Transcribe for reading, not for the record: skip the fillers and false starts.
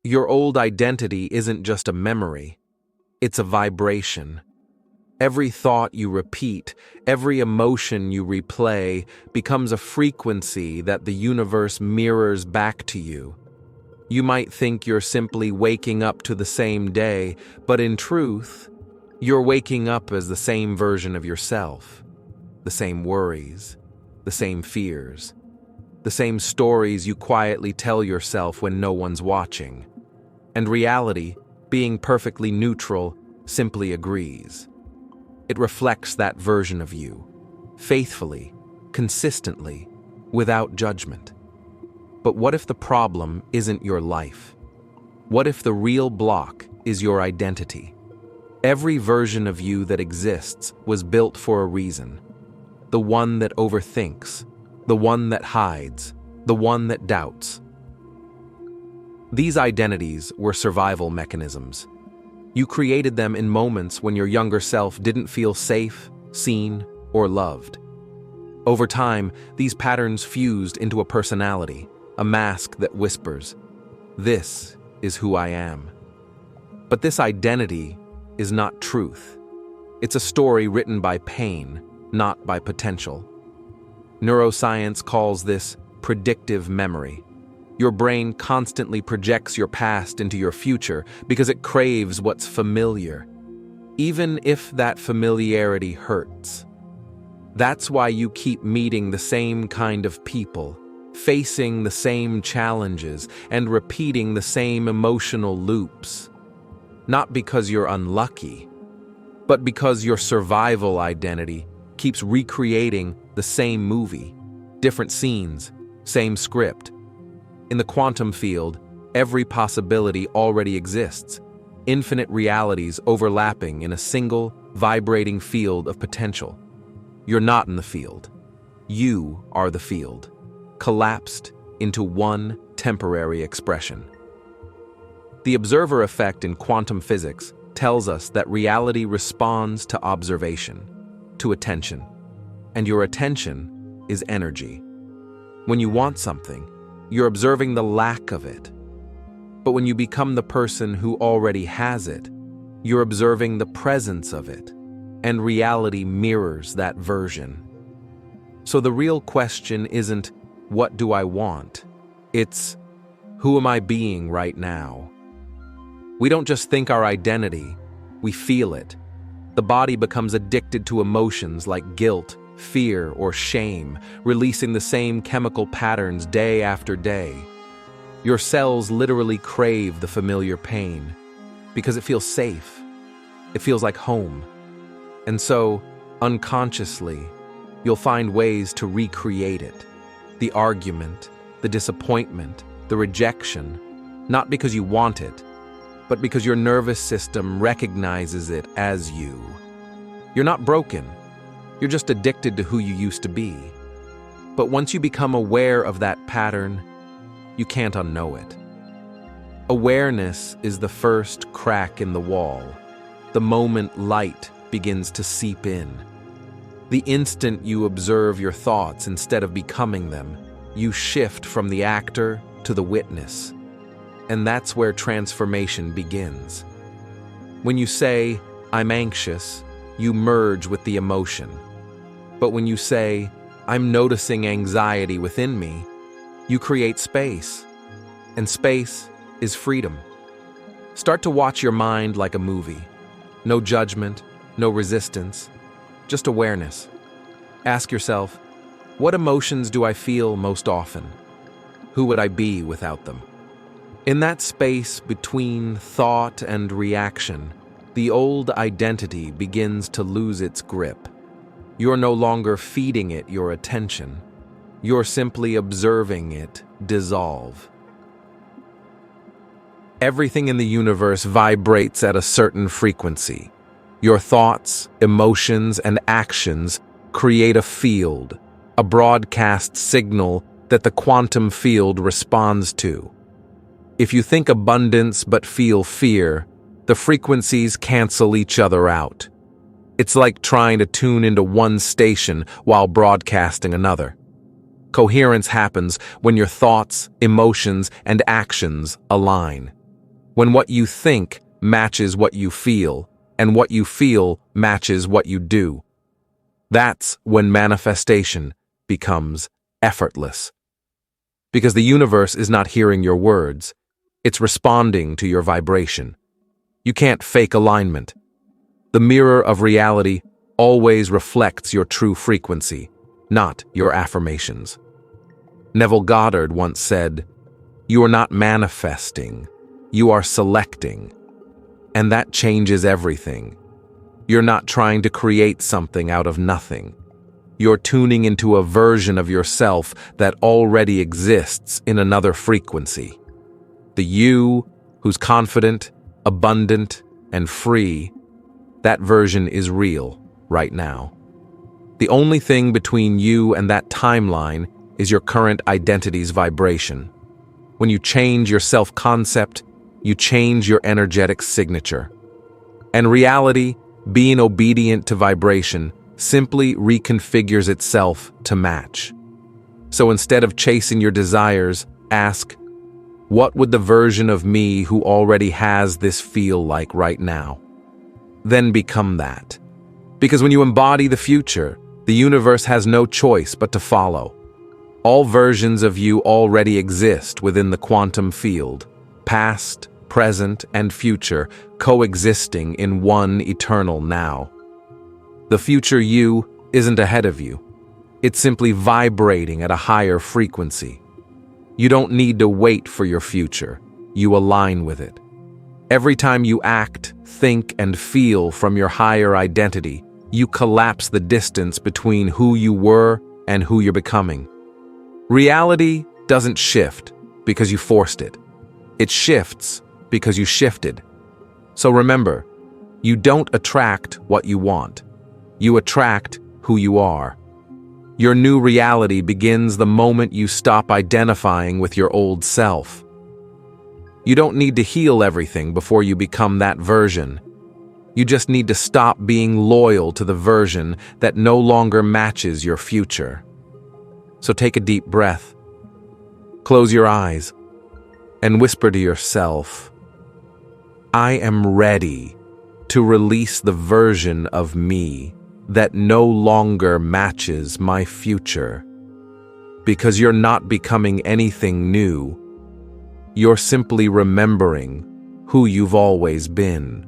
Your old identity isn't just a memory, it's a vibration. Every thought you repeat, every emotion you replay becomes a frequency that the universe mirrors back to you. You might think you're simply waking up to the same day, but in truth, you're waking up as the same version of yourself. The same worries, the same fears, the same stories you quietly tell yourself when no one's watching. And reality, being perfectly neutral, simply agrees. It reflects that version of you, faithfully, consistently, without judgment. But what if the problem isn't your life? What if the real block is your identity? Every version of you that exists was built for a reason. The one that overthinks, the one that hides, the one that doubts. These identities were survival mechanisms. You created them in moments when your younger self didn't feel safe, seen, or loved. Over time, these patterns fused into a personality, a mask that whispers, "This is who I am." But this identity is not truth. It's a story written by pain, not by potential. Neuroscience calls this predictive memory. Your brain constantly projects your past into your future because it craves what's familiar, even if that familiarity hurts. That's why you keep meeting the same kind of people, facing the same challenges, and repeating the same emotional loops. Not because you're unlucky, but because your survival identity keeps recreating the same movie, different scenes, same script. In the quantum field, every possibility already exists, infinite realities overlapping in a single, vibrating field of potential. You're not in the field. You are the field, collapsed into one temporary expression. The observer effect in quantum physics tells us that reality responds to observation, to attention, and your attention is energy. When you want something, you're observing the lack of it. But when you become the person who already has it, you're observing the presence of it, and reality mirrors that version. So the real question isn't, what do I want? It's, who am I being right now? We don't just think our identity, we feel it. The body becomes addicted to emotions like guilt, fear, or shame, releasing the same chemical patterns day after day. Your cells literally crave the familiar pain because it feels safe. It feels like home. And so, unconsciously, you'll find ways to recreate it. The argument, the disappointment, the rejection, not because you want it, but because your nervous system recognizes it as you. You're not broken. You're just addicted to who you used to be. But once you become aware of that pattern, you can't unknow it. Awareness is the first crack in the wall, the moment light begins to seep in. The instant you observe your thoughts instead of becoming them, you shift from the actor to the witness. And that's where transformation begins. When you say, "I'm anxious," you merge with the emotion. But when you say, "I'm noticing anxiety within me," you create space. And space is freedom. Start to watch your mind like a movie. No judgment, no resistance, just awareness. Ask yourself, what emotions do I feel most often? Who would I be without them? In that space between thought and reaction, the old identity begins to lose its grip. You're no longer feeding it your attention. You're simply observing it dissolve. Everything in the universe vibrates at a certain frequency. Your thoughts, emotions, and actions create a field, a broadcast signal that the quantum field responds to. If you think abundance but feel fear, the frequencies cancel each other out. It's like trying to tune into one station while broadcasting another. Coherence happens when your thoughts, emotions, and actions align. When what you think matches what you feel, and what you feel matches what you do. That's when manifestation becomes effortless. Because the universe is not hearing your words, it's responding to your vibration. You can't fake alignment. The mirror of reality always reflects your true frequency, not your affirmations. Neville Goddard once said, "You are not manifesting, you are selecting." And that changes everything. You're not trying to create something out of nothing. You're tuning into a version of yourself that already exists in another frequency. The you who's confident, abundant, and free, that version is real right now. The only thing between you and that timeline is your current identity's vibration. When you change your self-concept, you change your energetic signature. And reality, being obedient to vibration, simply reconfigures itself to match. So instead of chasing your desires, ask, what would the version of me who already has this feel like right now? Then become that. Because when you embody the future, the universe has no choice but to follow. All versions of you already exist within the quantum field, past, present, and future coexisting in one eternal now. The future you isn't ahead of you. It's simply vibrating at a higher frequency. You don't need to wait for your future. You align with it. Every time you act, think, and feel from your higher identity, you collapse the distance between who you were and who you're becoming. Reality doesn't shift because you forced it. It shifts because you shifted. So remember, you don't attract what you want. You attract who you are. Your new reality begins the moment you stop identifying with your old self. You don't need to heal everything before you become that version. You just need to stop being loyal to the version that no longer matches your future. So take a deep breath, close your eyes, and whisper to yourself, I am ready to release the version of me that no longer matches my future. Because you're not becoming anything new. You're simply remembering who you've always been.